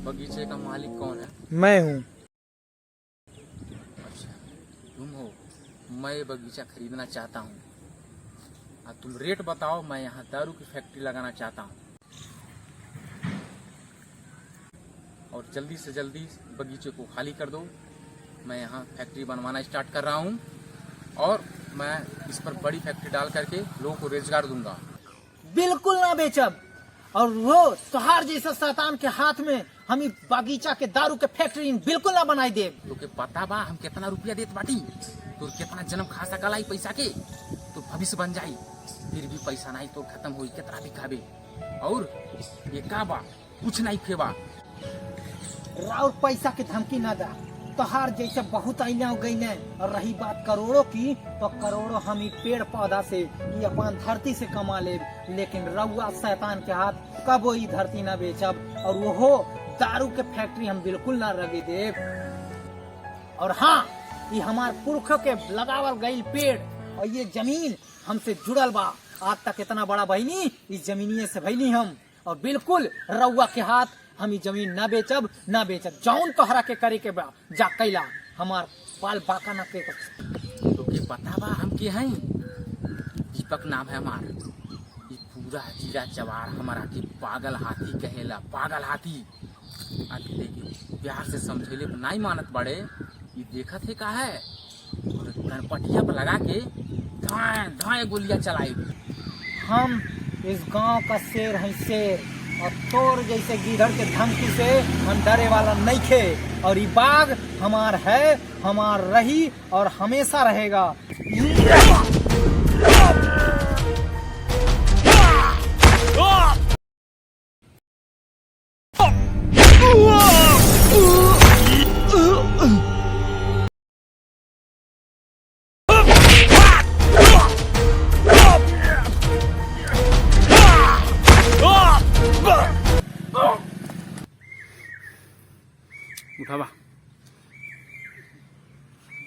बगीचे का मालिक कौन है? मैं हूँ। अच्छा, तुम हो। मैं ये बगीचा खरीदना चाहता हूँ। अब तुम रेट बताओ, मैं यहाँ दारू की फैक्ट्री लगाना चाहता हूँ और जल्दी से जल्दी बगीचे को खाली कर दो। मैं यहाँ फैक्ट्री बनवाना स्टार्ट कर रहा हूँ और मैं इस पर बड़ी फैक्ट्री डाल करके लोगों को रोजगार दूंगा। बिल्कुल ना बेचब। और वो तोहार जैसा शैतान के हाथ में हम इस बगीचा के दारू के फैक्ट्री बिल्कुल ना बनाई दे। तो के पता बा हम कितना रुपया देत बाटी? तो कितना जन्म खा सकल आई पैसा के, तो भविष्य बन जाई। फिर भी पैसा नहीं तो खत्म होई, कितना भी खाबे। और ये का बा, कुछ नहीं फेबा। राउर पैसा के धमकी ना दा। तोहार जैसे बहुत आइना गई ने। और रही बात करोड़ों की, तो करोड़ों हम ई पेड़ पौधा से ये अपन धरती से कमा ले, लेकिन रउआ शैतान के हाथ कबो ई धरती ना बेचब। और वो दारू के फैक्ट्री हम बिल्कुल ना लगे देव। और हाँ, ये हमार पुरखों के लगावल गई पेड़ और ये जमीन हमसे जुड़ल बा। आज तक इतना बड़ा बहनी इस जमीनिये से भैली हम। और बिल्कुल रउआ के हाथ हम ये जमीन ना बेचब ना बेचब। जौन तोहरा के करे के बा जा कैला, हमार बाल बाका ना के। तो के पता बा हम के हैं? दीपक नाम है हमार। ये पूरा जिला जवार हमारा के पागल हाथी कहेला, पागल हाथी। आके देखिए प्यार से समझेले पर नहीं मानत बड़े। ये देखत है का है, और कनपटिया पर लगा के धाए धाए गोलियां चलाई। हम इस गांव का शेर हैं, शेर। और तोर जैसे गिदड़ के धमकी से हम डरे वाला नहीं खे। और ये बाग हमार है, हमार रही और हमेशा रहेगा। उठावा,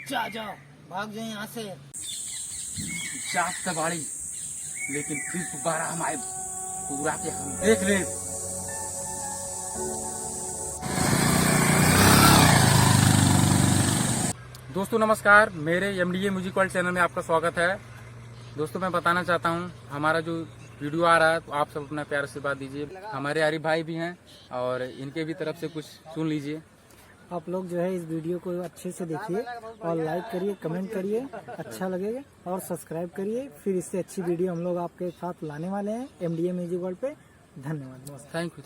जा जाओ, भाग जाए यहाँ से। जात से बाड़ी, लेकिन फिर दोबारा हम आए पूरा के हम देख ले। दोस्तों नमस्कार, मेरे MDA म्यूजिक वर्ल्ड चैनल में आपका स्वागत है। दोस्तों मैं बताना चाहता हूँ, हमारा जो वीडियो आ रहा है तो आप सब अपना प्यार से बात दीजिए। हमारे आरिफ भाई भी हैं और इनके भी तरफ से कुछ सुन लीजिए। आप लोग जो है इस वीडियो को अच्छे से देखिए और लाइक करिए, कमेंट करिए, अच्छा लगेगा और सब्सक्राइब करिए। फिर इससे अच्छी वीडियो हम लोग आपके साथ लाने वाले हैं MDA म्यूजिक वर्ल्ड पे। धन्यवाद, थैंक यू।